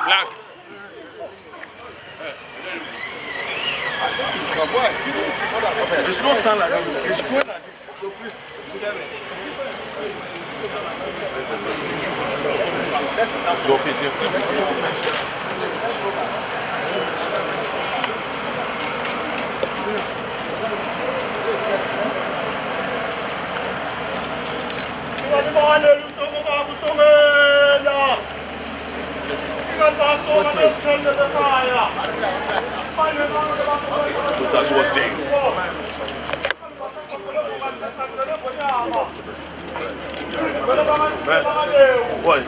Black. It's not stand like that. It's going like this. So please. Go please here. That's what they. What?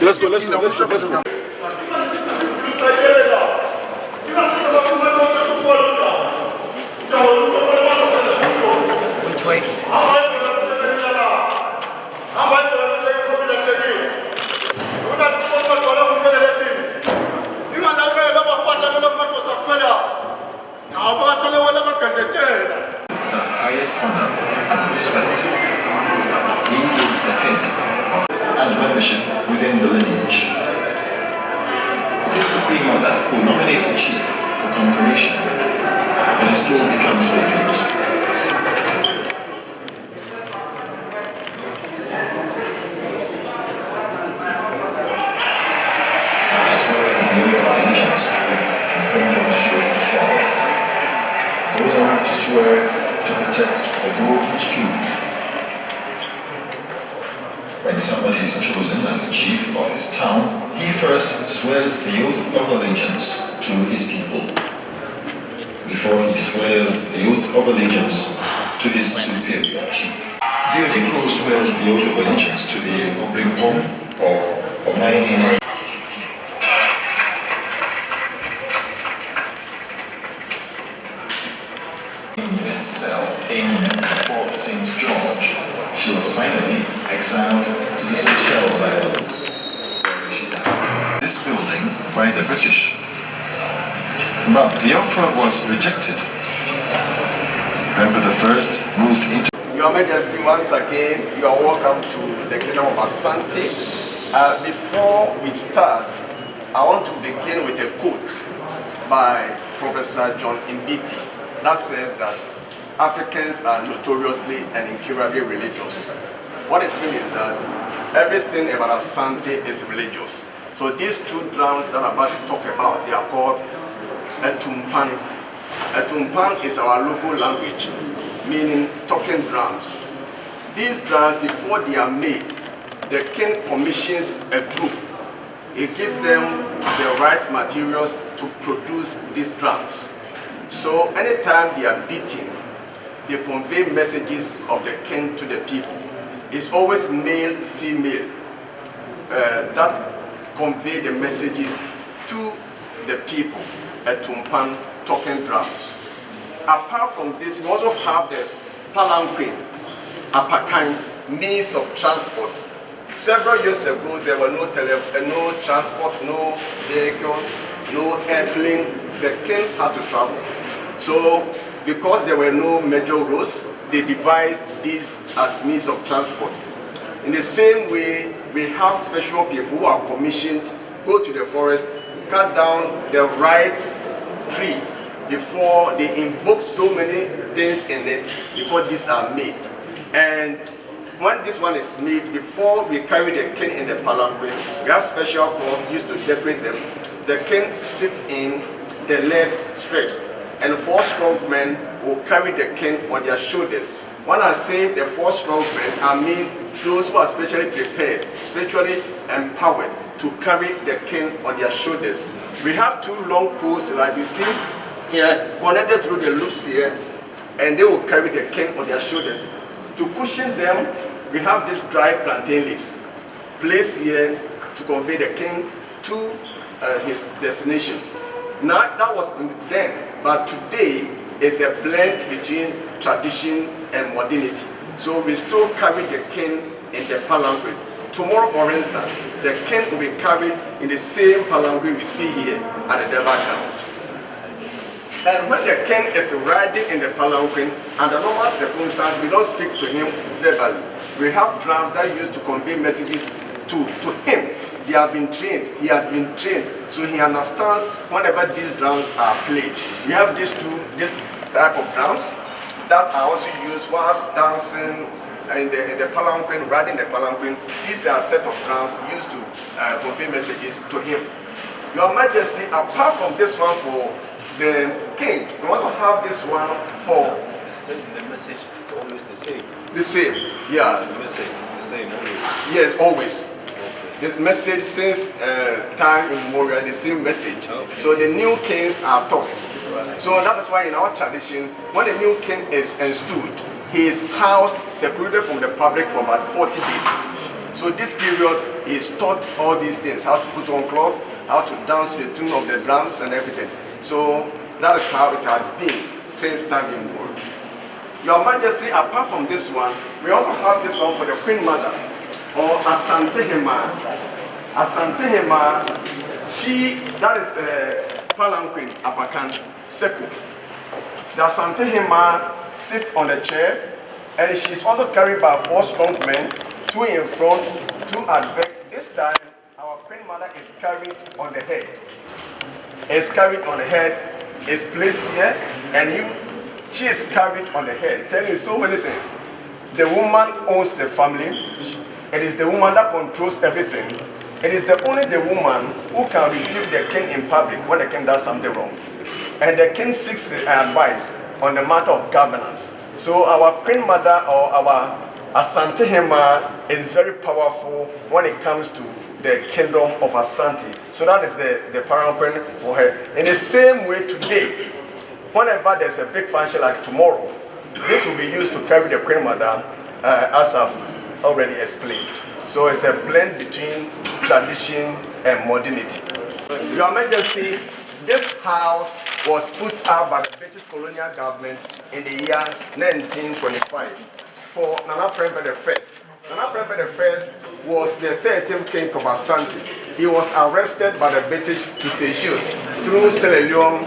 Let's go. Which way? The highest honor and respect. He is the head and membership within the lineage. It is the queen mother who nominates a chief for confirmation when his throne becomes vacant. After swearing the oath of allegiance with Mswati, goes on to swear to protect the golden stream. When somebody is chosen as the chief of his town, he first swears the oath of allegiance to his people, before he swears the oath of allegiance to his superior chief. The Odiko swears the oath of allegiance to the Otumfuo or Manhyia. In this cell in Fort St. George, she was finally exiled to the Seychelles Islands, where she died. This building by the British, but the offer was rejected. Remember the first moved into Your Majesty, once again, you are welcome to the Kingdom of Asanti. Before we start, I want to begin with a quote by Professor John Mbiti that says that Africans are notoriously and incurably religious. What it means is that everything about Asante is religious. So these two drums that I'm about to talk about, they are called Etumpan. Etumpan is our local language, meaning talking drums. These drums, before they are made, the king commissions a group. It gives them the right materials to produce these drums. So anytime they are beating, they convey messages of the king to the people. It's always male, female that convey the messages to the people. Etumpan, talking drums. Apart from this, we also have the palanquin, apakan, means of transport. Several years ago, there were no transport, no vehicles, no airplane. The king had to travel. So, because there were no major roads, they devised these as means of transport. In the same way, we have special people who are commissioned, go to the forest, cut down the right tree before they invoke so many things in it, before these are made. And when this one is made, before we carry the king in the palanquin, we have special cloth used to decorate them. The king sits in, the legs stretched, and 4 strong men will carry the king on their shoulders. When I say the 4 strong men, I mean those who are spiritually prepared, spiritually empowered to carry the king on their shoulders. We have 2 long poles, like you see here, connected through the loops here, and they will carry the king on their shoulders. To cushion them, we have these dry plantain leaves placed here to convey the king to his destination. Now that was then, but today is a blend between tradition and modernity. So we still carry the king in the palanquin. Tomorrow, for instance, the king will be carried in the same palanquin we see here at the Deva Count. And when the king is riding in the palanquin, under normal circumstances, we don't speak to him verbally. We have drums that used to convey messages to him. They have been trained. He has been trained, so he understands whenever these drums are played. We have this type of drums that are also used whilst dancing in the palanquin, riding the palanquin. These are a set of drums used to convey messages to him. Your Majesty, apart from this one for the king, we also have this one for the message is always the same. The same, yes. The message is the same always. Yes, always. The message since time immemorial, the same message. Okay. So the new kings are taught. So that is why in our tradition, when the new king is installed, he is housed, secluded from the public for about 40 days. So this period he is taught all these things, how to put on cloth, how to dance to the tune of the drums and everything. So that is how it has been since time immemorial. Your Majesty, apart from this one, we also have this one for the Queen Mother, or Asantewaa. Asantewaa, that is palanquin, apakan, seku. The Asantewaa sits on the chair, and she is also carried by 4 strong men, 2 in front, 2 at back. This time, our Queen Mother is carried on the head. Is carried on the head, is placed here, and she is carried on the head, telling you so many things. The woman owns the family. It is the woman that controls everything. It is only the woman who can rebuke the king in public when the king does something wrong. And the king seeks advice on the matter of governance. So our Queen Mother, or our Asantewaa, is very powerful when it comes to the kingdom of Asante. So that is the palanquin for her. In the same way today, whenever there's a big function like tomorrow, this will be used to carry the Queen Mother, as I've already explained. So it's a blend between tradition and modernity. Your Majesty, this house was put up by the British colonial government in the year 1925 for Nana Prempeh I. Nana Prempeh I was the 13th king of Asante. He was arrested by the British to Seychelles through Sierra Leone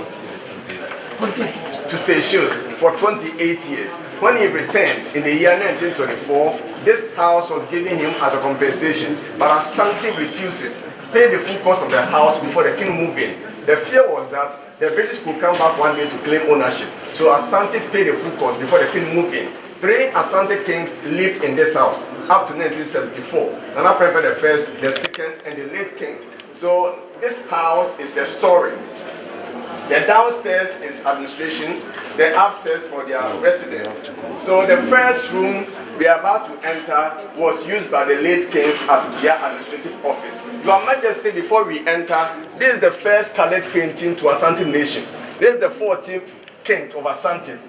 to Seychelles for 28 years. When he returned in the year 1924, this house was given him as a compensation, but Asante refused it, paid the full cost of the house before the king moved in. The fear was that the British could come back one day to claim ownership. So Asante paid the full cost before the king moved in. 3 Asante kings lived in this house up to 1974. Nana Prempeh I, the second, and the late king. So this house is the story. The downstairs is administration, the upstairs for their residence. So the first room we are about to enter was used by the late kings as their administrative office. Your Majesty, before we enter, this is the first colored painting to Asante nation. This is the 14th king of Asante.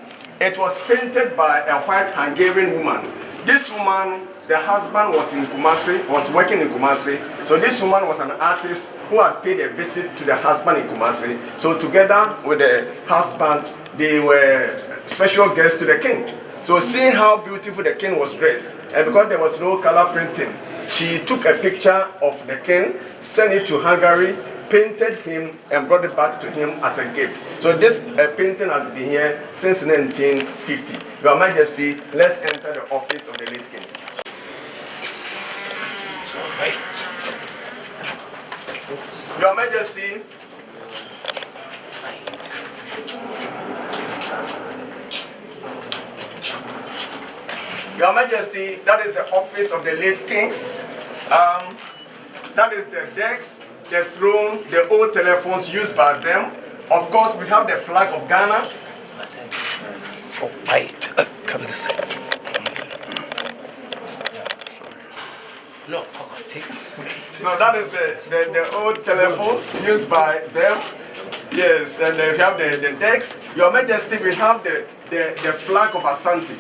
It was painted by a white Hungarian woman. This woman, the husband was in Kumasi, was working in Kumasi. So this woman was an artist who had paid a visit to the husband in Kumasi. So together with the husband, they were special guests to the king. So seeing how beautiful the king was dressed, and because there was no color printing, she took a picture of the king, sent it to Hungary, painted him, and brought it back to him as a gift. So this painting has been here since 1950. Your Majesty, let's enter the office of the late kings. Your Majesty, Your Majesty, that is the office of the late kings. That is the decks, the throne, the old telephones used by them. Of course, we have the flag of Ghana. Oh, wait. Come this side. No, take it. No, that is the old telephones used by them. Yes, and we have the decks. Your Majesty, we have the flag of Asante.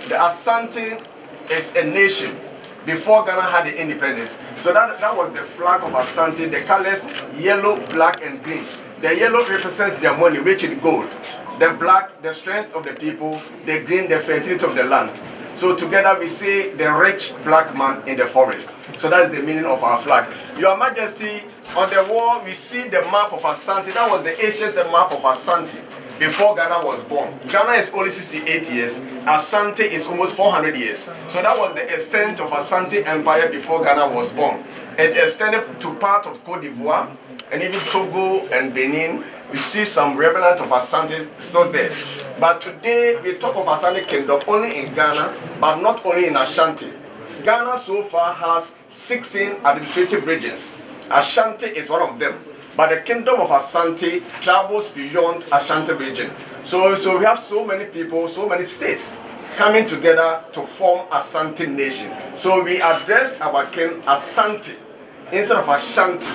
The Asante is a nation before Ghana had the independence. So that was the flag of Asante, the colors yellow, black, and green. The yellow represents their money, rich in gold. The black, the strength of the people. The green, the fertility of the land. So together we say the rich black man in the forest. So that is the meaning of our flag. Your Majesty, on the wall we see the map of Asante. That was the ancient map of Asante before Ghana was born. Ghana is only 68 years. Asante is almost 400 years. So that was the extent of Asante Empire before Ghana was born. It extended to part of Cote d'Ivoire and even Togo and Benin. We see some remnant of Asante still there. But today we talk of Asante Kingdom only in Ghana, but not only in Ashanti. Ghana so far has 16 administrative regions. Ashanti is one of them. But the kingdom of Asante travels beyond Ashanti region. So we have so many people, so many states coming together to form Asante nation. So we address our king Asante instead of Ashanti.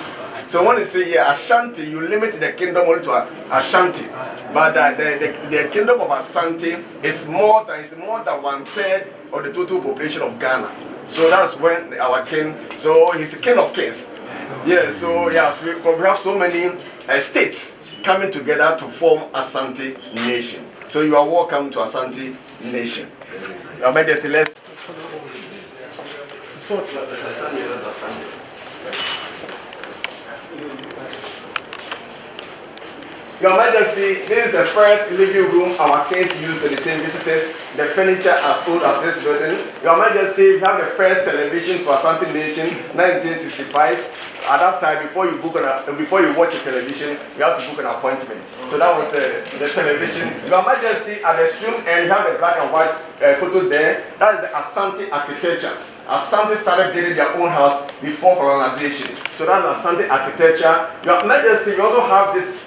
So when you say Ashanti, you limit the kingdom only to Ashanti. But the kingdom of Asante is more than 1/3 of the total population of Ghana. So that's when our king, so he's the king of kings. Yes, so yes, we have so many states coming together to form Asante nation. So you are welcome to Asante nation. Your Majesty, let's. Your Majesty, this is the first living room our kings use to entertain visitors. The furniture as old as this building. Your Majesty, we have the first television to Asante Nation, 1965. At that time, before you watch a television, you have to book an appointment. So that was the television. Your Majesty, at the extreme end, you have a black and white photo there. That is the Asante architecture. Asante started building their own house before colonization. So that's Asante architecture. Your Majesty, we also have this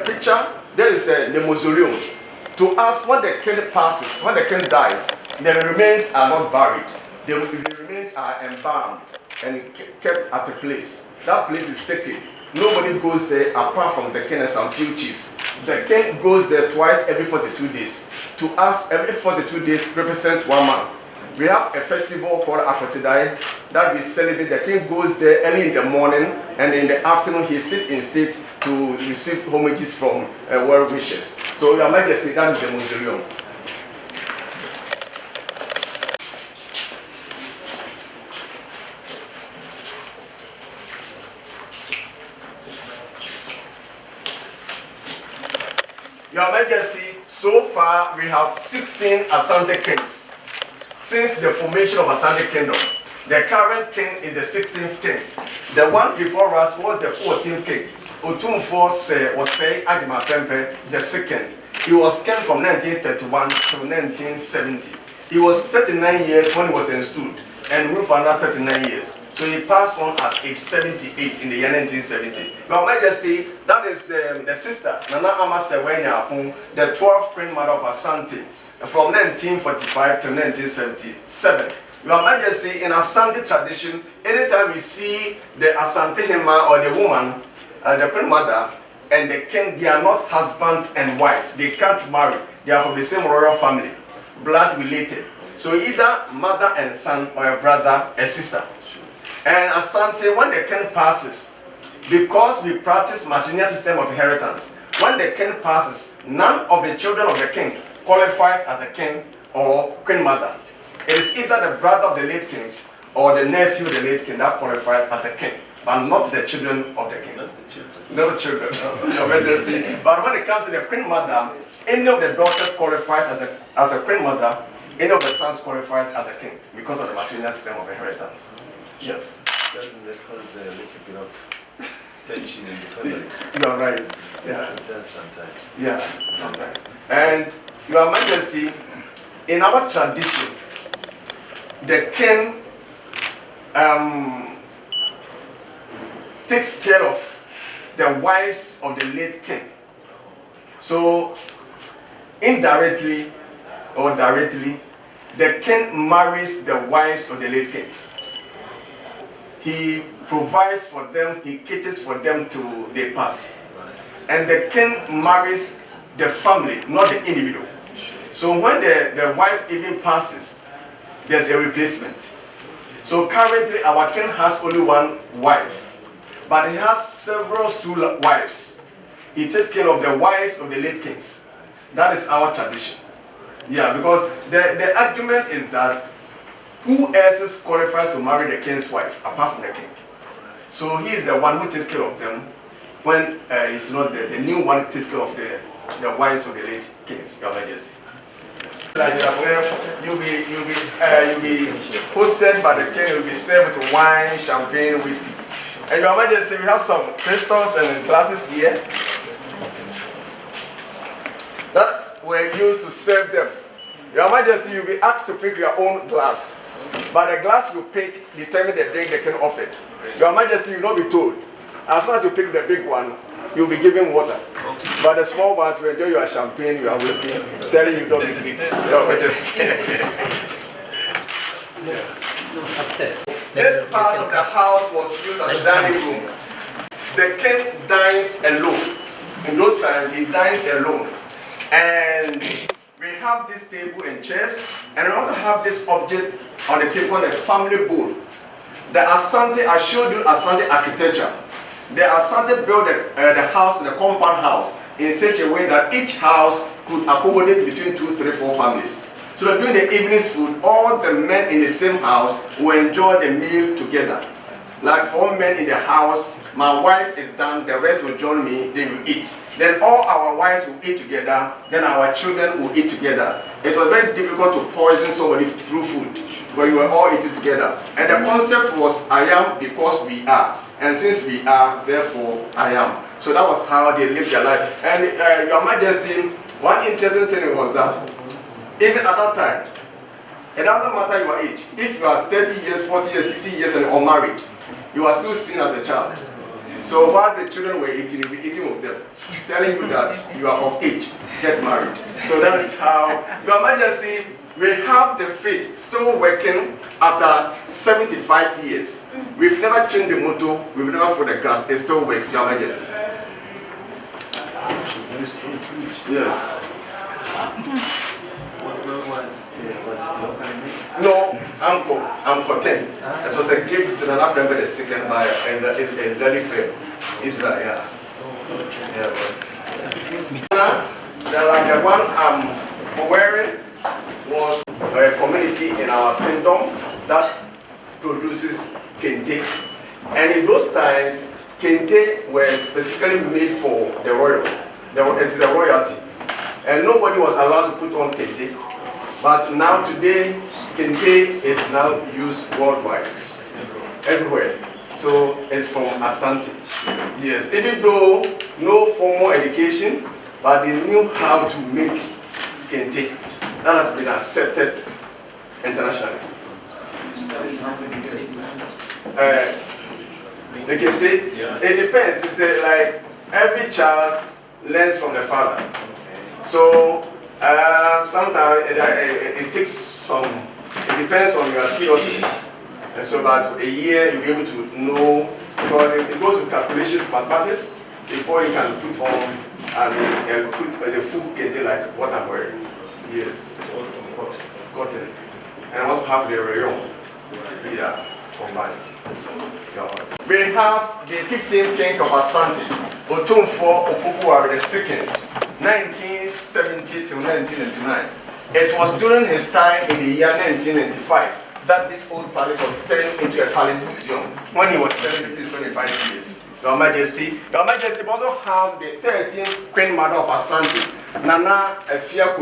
picture. There is the mausoleum. To us, when the king passes, when the king dies, the remains are not buried. The remains are embalmed and kept at a place. That place is sacred. Nobody goes there apart from the king and some few chiefs. The king goes there twice every 42 days. To us, every 42 days represents 1 month. We have a festival called Akosidai that we celebrate. The king goes there early in the morning, and in the afternoon he sits in state to receive homages from well wishes. So Your Majesty, that is the mausoleum. Your Majesty, so far we have 16 Asante kings. Since the formation of Asante Kingdom, the current king is the 16th king. The one before us was the 14th king. Otumfuo Osei the second. He was king from 1931 to 1970. He was 39 years when he was installed and ruled for another 39 years. So he passed on at age 78 in the year 1970. Your Majesty, that is the sister, Nana Amasewenya, the 12th queen mother of Asante, from 1945 to 1977. Your Majesty, in Asante tradition, anytime we see the Asante Hima or the woman, the queen mother, and the king, they are not husband and wife. They can't marry. They are from the same royal family, blood related. So either mother and son, or a brother and sister. And Asante, when the king passes, because we practice matrilineal system of inheritance, when the king passes, none of the children of the king qualifies as a king or queen mother. It is either the brother of the late king or the nephew of the late king that qualifies as a king, but not the children of the king. Not the children, Your Majesty. But when it comes to the queen mother, any of the daughters qualifies as a queen mother, any of the sons qualifies as a king because of the matrilineal system of inheritance. Yes. Doesn't that cause a little bit of tension in the family? You're right. Yeah. It does sometimes. Yeah, sometimes. And Your Majesty, in our tradition, the king takes care of the wives of the late king. So, indirectly or directly, the king marries the wives of the late kings. He provides for them, he caters for them till they pass. And the king marries the family, not the individual. So when the wife even passes, there's a replacement. So currently our king has only one wife. but he has several stool wives. He takes care of the wives of the late kings. That is our tradition. Yeah, because the argument is that who else qualifies to marry the king's wife apart from the king? So he is the one who takes care of them when he's not there. The new one takes care of the wives of the late kings, Your Majesty. Like yourself, you'll be hosted by the king. You'll be served with wine, champagne, whiskey. And Your Majesty, we have some crystals and glasses here that were used to serve them. Your Majesty, you'll be asked to pick your own glass, but the glass you picked determines the drink the king offered. Your Majesty, you will not be told. As soon as you pick the big one, you'll be given water. But the small ones will enjoy your champagne, your whiskey, telling you don't be greedy. Your Majesty. This part of the house was used as a dining room. The king dines alone. In those times, he dines alone. And we have this table and chairs, and we also have this object on the table, a family bowl. The Asante, I showed you Asante architecture. The Asante built the house, the compound house, in such a way that each house could accommodate between 2, 3, 4 families. So that during the evening's food, all the men in the same house will enjoy the meal together. Like 4 men in the house, my wife is done, the rest will join me, they will eat. Then all our wives will eat together, then our children will eat together. It was very difficult to poison somebody through food, but we were all eating together. And the concept was, I am because we are. And since we are, therefore I am. So that was how they lived their life. And Your Majesty, one interesting thing was that, even at that time, it doesn't matter your age. If you are 30 years, 40 years, 50 years and unmarried, you are still seen as a child. So while the children were eating, you'll be eating with them, telling you that you are of age, get married. So that is how, Your Majesty, we have the fridge still working after 75 years. We've never changed the motto, we've never fought the gas, it still works, Your Majesty. Yes. No, Uncle 10. It was a gift to the last member, the second by a very friend. Israel, yeah. The one I'm wearing was a community in our kingdom that produces kente. And in those times, kente were specifically made for the royals. It's the royalty. And nobody was allowed to put on kente. But now today, kente is now used worldwide, everywhere. So it's from Asante. Yes, even though no formal education, but they knew how to make kente. That has been accepted internationally. The kente, it depends. It's like every child learns from the father. So sometimes it takes some, it depends on your seriousness. And so about a year you'll be able to know, because it goes with calculations, mathematics, before you can put on, put the full kente like what I'm wearing. Yes. It's all from cotton. Cotton. And I also have the rayon. Yeah, combined. We have the 15th king of Asante, Otumfuo the second, 1970 to 1999. It was during his time in the year 1995 that this old palace was turned into a palace museum when he was celebrating 25 years. Your Majesty, also have the 13th Queen Mother of Asante, Nana Efia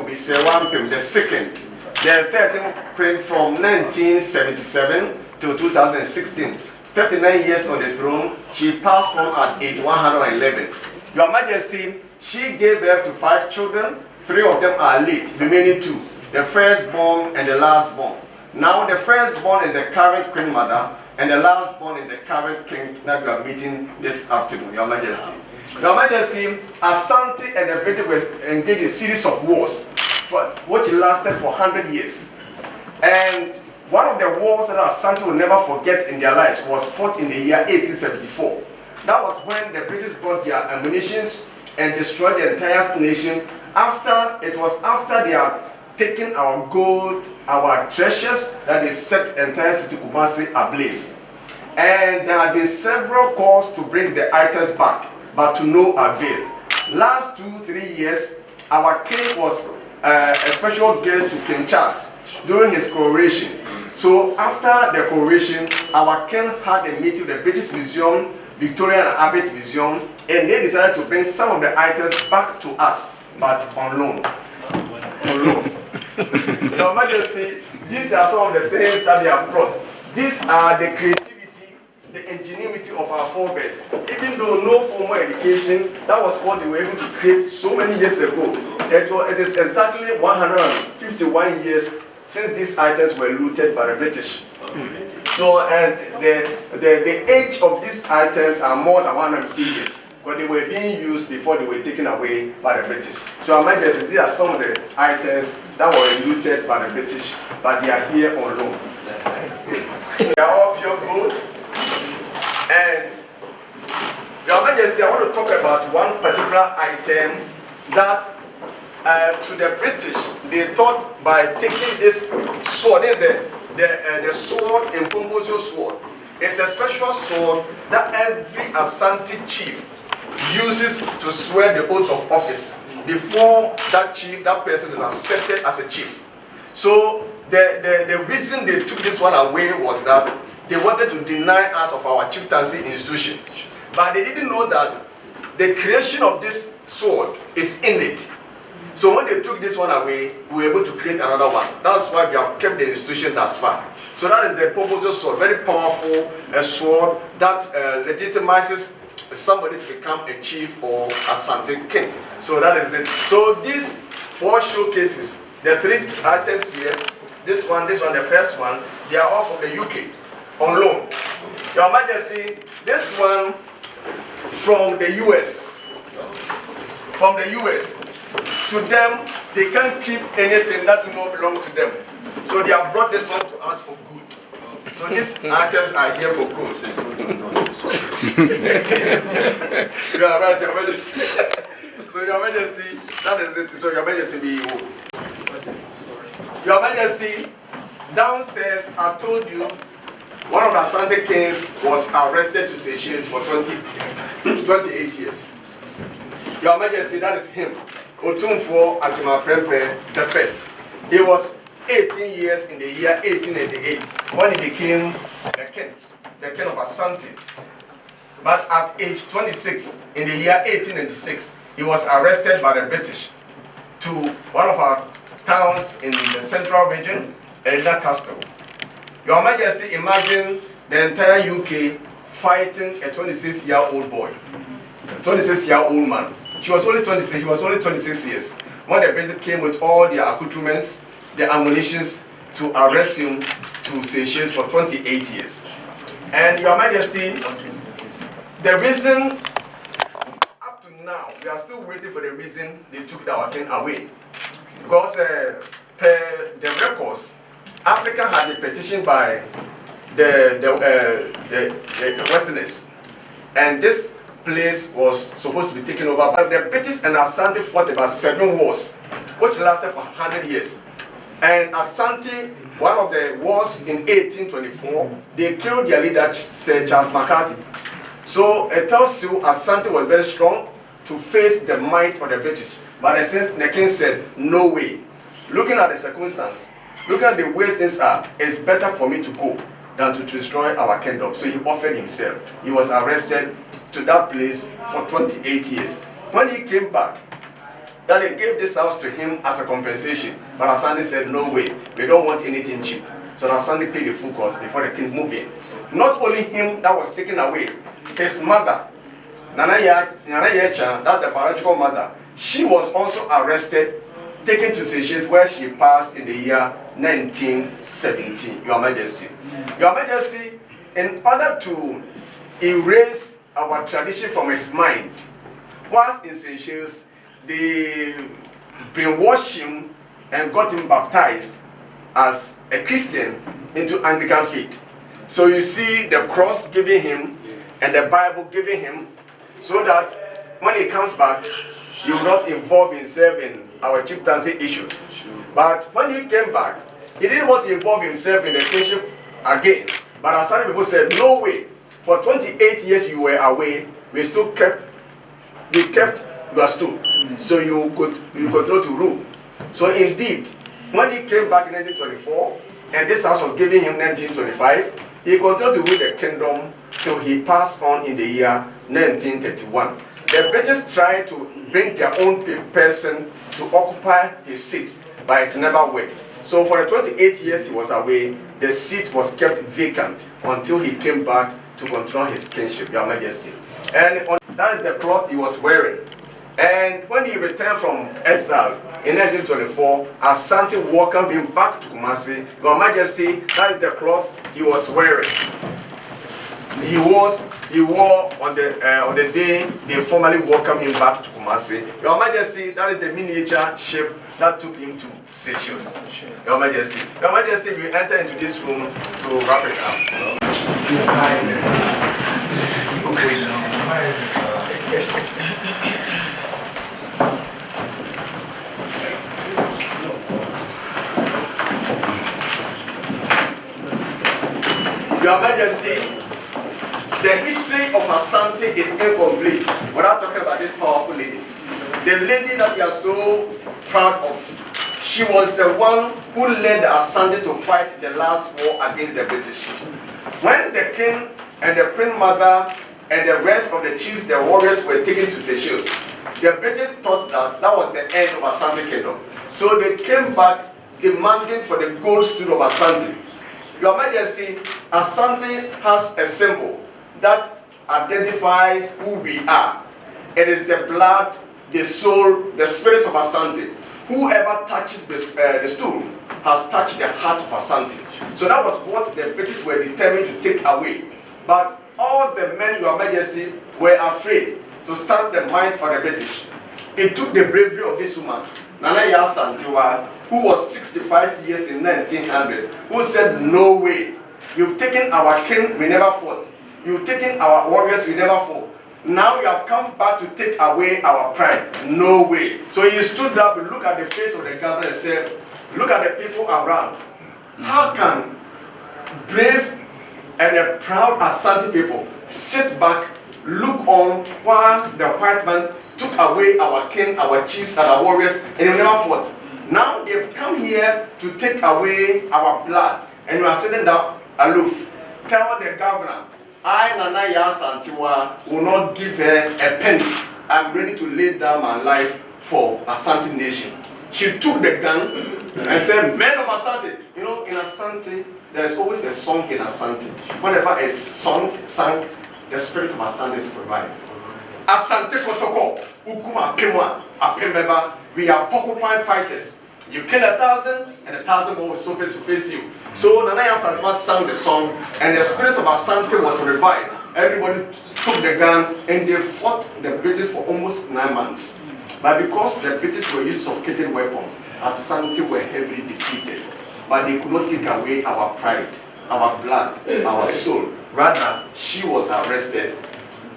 the second, the 13th Queen from 1977 to 2016. 39 years on the throne, she passed on at age 111. Your Majesty, she gave birth to 5 children, 3 of them are late, remaining 2, the firstborn and the lastborn. Now the firstborn is the current Queen Mother, and the lastborn is the current king that we are meeting this afternoon, Your Majesty. Your Majesty, Asante and the British were engaged in a series of wars, which lasted for 100 years. And one of the wars that Asante will never forget in their lives was fought in the year 1874. That was when the British brought their ammunition and destroyed the entire nation. It was after they had taken our gold, our treasures, that they set the entire city Kumasi ablaze. And there have been several calls to bring the items back, but to no avail. Last 2-3 years, our king was a special guest to King Charles during his coronation. So after the coronation, our king had a meeting with the British Museum, Victoria and Albert Museum, and they decided to bring some of the items back to us, but on loan. On loan. Your Majesty, these are some of the things that they have brought. These are the creativity, the ingenuity of our forebears. Even though no formal education, that was what they were able to create so many years ago. It is exactly 151 years since these items were looted by the British. So, and the age of these items are more than 150 years. But they were being used before they were taken away by the British. So, Your Majesty, these are some of the items that were looted by the British, but they are here on loan. They are all pure gold. And, Your Majesty, I want to talk about one particular item that to the British, they thought by taking this sword, this is the sword in Kumasi sword. It's a special sword that every Asante chief uses to swear the oath of office before that chief, that person is accepted as a chief. So the reason they took this one away was that they wanted to deny us of our chieftaincy institution. But they didn't know that the creation of this sword is innate. So when they took this one away, we were able to create another one. That's why we have kept the institution thus far. So that is the Kumasi sword, very powerful sword that legitimizes somebody to become a chief or Asante king. So that is it. So these 4 showcases, the 3 items here, this one, the first one, they are all from the UK on loan. Your Majesty, this one from the US. From the US. To them, they can't keep anything that will not belong to them. So they have brought this one to us for good. So these items are here for good. You are right, Your Majesty. So Your Majesty, that is it. So Your Majesty, Your Majesty, downstairs I told you one of the Asante kings was arrested to Seychelles for 28 years. Your Majesty, that is him. Otumfuo the first. He was 18 years in the year 1888 when he became the king of Asanti. But at age 26 in the year 1896, he was arrested by the British to one of our towns in the central region, Elida Castle. Your Majesty, imagine the entire UK fighting a 26-year-old boy, a 26-year-old man. She was only 26. He was only 26 years when the British came with all their accoutrements, the ammunitions to arrest him to Seychelles for 28 years. And Your Majesty, the reason up to now we are still waiting for the reason they took our king away, because per the records, Africa had been petitioned by the Westerners, and this place was supposed to be taken over, but the British and Asante fought about 7 wars, which lasted for 100 years. And Asante, one of the wars in 1824, they killed their leader, Sir Charles McCarthy. So it tells you Asante was very strong to face the might of the British. But the king said, no way. Looking at the circumstance, looking at the way things are, it's better for me to go than to destroy our kingdom. So he offered himself. He was arrested to that place for 28 years. When he came back, then they gave this house to him as a compensation. But Asante said, no way, we don't want anything cheap. So Asante paid the full cost before the king moved in. Not only him that was taken away, his mother, Nana Yecha, that the biological mother, she was also arrested, taken to Seychelles, where she passed in the year 1917, Your Majesty. Your Majesty, in order to erase our tradition from his mind, whilst in Seychelles, they brainwashed him and got him baptized as a Christian into Anglican faith. So you see the cross giving him and the Bible giving him, so that when he comes back, he will not involve himself in our chieftaincy issues. But when he came back, he didn't want to involve himself in the kingship again. But Asante people said, no way. For 28 years you were away, we kept your stool. So you continue to rule. So indeed, when he came back in 1924, and this house was given him 1925, he continued to rule the kingdom till he passed on in the year 1931. The British tried to bring their own person to occupy his seat, but it never worked. So for the 28 years he was away, the seat was kept vacant until he came back to continue his kingship, Your Majesty. And that is the cloth he was wearing. And when he returned from exile in 1924, Asante welcomed him back to Kumasi. Your Majesty, that is the cloth he was wearing. He wore on the day they formally welcomed him back to Kumasi. Your Majesty, that is the miniature ship that took him to Seychelles. Your Majesty. Your Majesty, we enter into this room to wrap it up. Your Majesty, the history of Asante is incomplete without talking about this powerful lady. The lady that we are so proud of. She was the one who led the Asante to fight the last war against the British. When the king and the queen mother and the rest of the chiefs, the warriors, were taken to Seychelles, the British thought that that was the end of Asanti Kingdom. So they came back demanding for the gold stool of Asante. Your Majesty, Asante has a symbol that identifies who we are. It is the blood, the soul, the spirit of Asante. Whoever touches the stool has touched the heart of Asante. So that was what the British were determined to take away. But all the men, Your Majesty, were afraid to stand the might of the British. It took the bravery of this woman, Yaa Asantewaa, who was 65 years in 1900, who said, no way. You've taken our king, we never fought. You've taken our warriors, we never fought. Now you have come back to take away our pride. No way. So he stood up and looked at the face of the governor and said, look at the people around. How can brave and a proud Asante people sit back, look on whilst the white man took away our king, our chiefs, and our warriors, and they never fought? Now they've come here to take away our blood, and you are sitting down aloof. Tell the governor, I, Yaa Asantewaa, will not give her a penny. I'm ready to lay down my life for Asante nation. She took the gun and said, men of Asante. You know, in Asante, there is always a song in Asante. Whenever a song sang, the spirit of Asante is revived. Asante Kotoko, Ukuma Pemwa, Apemeba, we are porcupine fighters. You kill 1,000 and 1,000 more will surface to face you. So Yaa Asantewaa sang the song and the spirit of Asante was revived. Everybody took the gun and they fought the British for almost 9 months. But because the British were using sophisticated weapons, Asante were heavily defeated. But they could not take away our pride, our blood, our soul. Rather, she was arrested,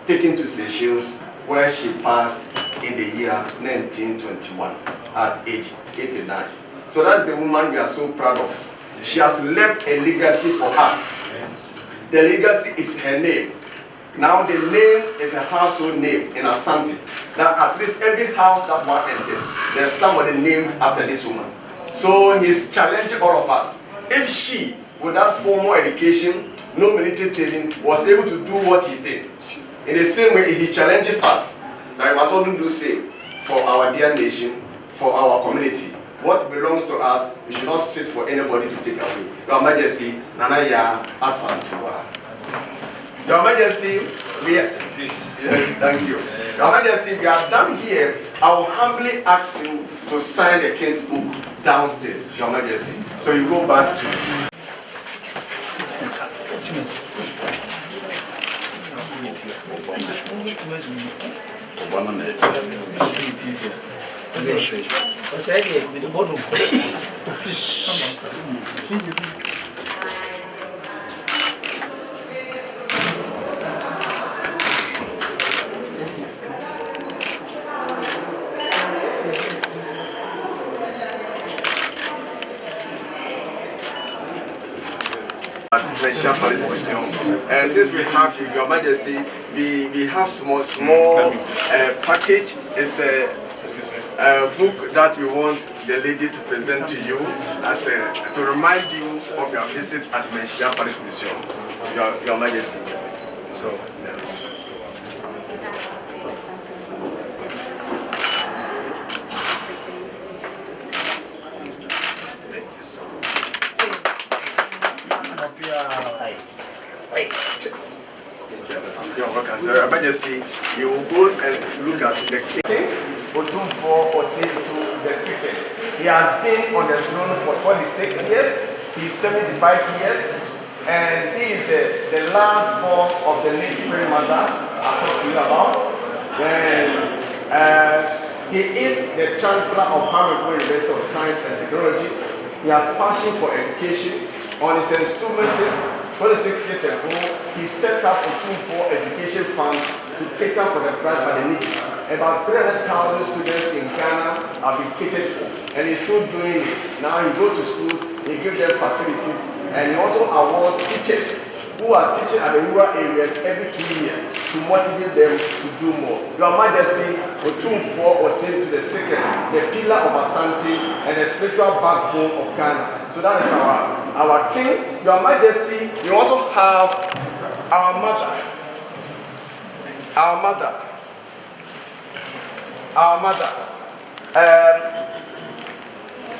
taken to Seychelles, where she passed in the year 1921 at age 89. So that's the woman we are so proud of. She has left a legacy for us. The legacy is her name. Now the name is a household name in Asante. That at least every house that one enters, there's somebody named after this woman. So he's challenging all of us. If she, without formal education, no military training, was able to do what he did, in the same way he challenges us, that we must also do the same for our dear nation, for our community. What belongs to us, we should not sit for anybody to take away. Your Majesty, Yaa Asantewaa. Your Majesty, thank you. Your Majesty, we are done here. I will humbly ask you to sign the king's book downstairs, Your Majesty. So you go back to... Manhyia Palace Museum. And since we have you, Your Majesty, we have small package. It's a book that we want the lady to present to you as to remind you of your visit at Manhyia Palace Museum, Your Majesty. So. Yeah. Your Majesty, you will go and look at the king, Otumfuo Osei the second. He has been on the throne for 26 years. He's 75 years, and he is the last born of the late grandmother I talked to you about. And he is the Chancellor of Harvard University of Science and Technology. He has passion for education. On his installments, 26 years ago, he set up a Otumfuo Education Fund to cater for the graduate needs. About 300,000 students in Ghana have been catered for, and he's still doing it. Now he goes to schools, he gives them facilities, and he also awards teachers who are teaching at the rural areas every 2 years to motivate them to do more. Your Majesty, Otumfuo Osei the second, the pillar of Asante and the spiritual backbone of Ghana. So that is our king. Your Majesty, you also have our mother.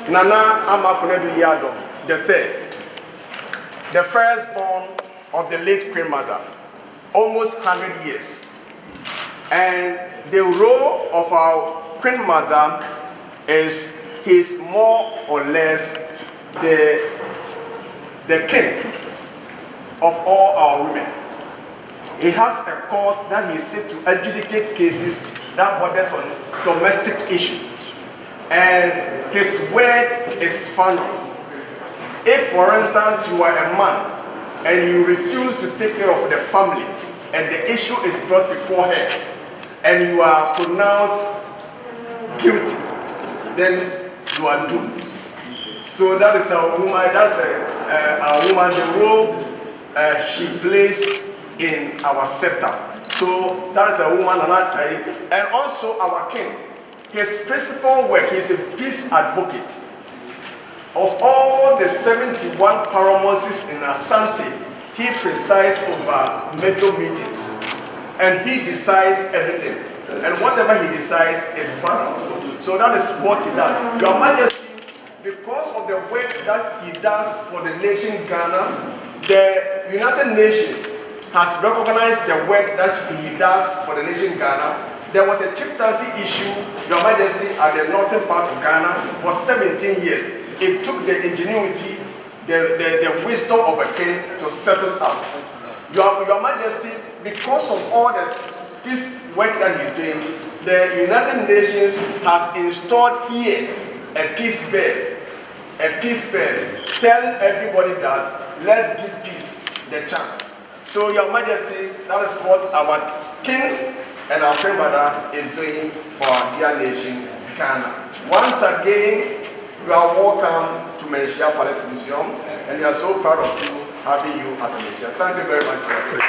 Nana Amakunedu Yado, the third, the firstborn of the late Queen Mother, almost 100 years. And the role of our Queen Mother is he's more or less the king of all our women. He has a court that he sits to adjudicate cases that borders on domestic issues. And his word is final. If, for instance, you are a man and you refuse to take care of the family and the issue is brought before her and you are pronounced guilty, then you are doomed. So that is our woman, that's our woman, the role she plays in our scepter. So that is a woman, and also our king. His principal work, he's a peace advocate. Of all the 71 paramountcies in Asante, he presides over major meetings, and he decides everything. And whatever he decides is final. So that is what he does. Your Majesty, because of the work that he does for the nation Ghana, the United Nations has recognized the work that he does for the nation Ghana. There was a chieftaincy issue, Your Majesty, at the northern part of Ghana for 17 years. It took the ingenuity, the wisdom of a king to settle out. Your Majesty, because of all the peace work that he's doing, the United Nations has installed here a peace bed, telling everybody that let's give peace the chance. So, Your Majesty, that is what our king and our Queen Mother is doing for our dear nation, Ghana. Once again, you are welcome to Manhyia Palace Museum, and we are so proud of you, having you at Manhyia. Thank you very much for your visit.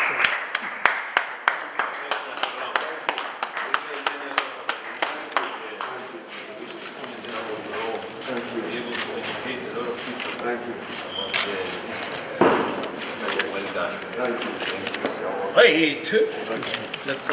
Wait, let's go.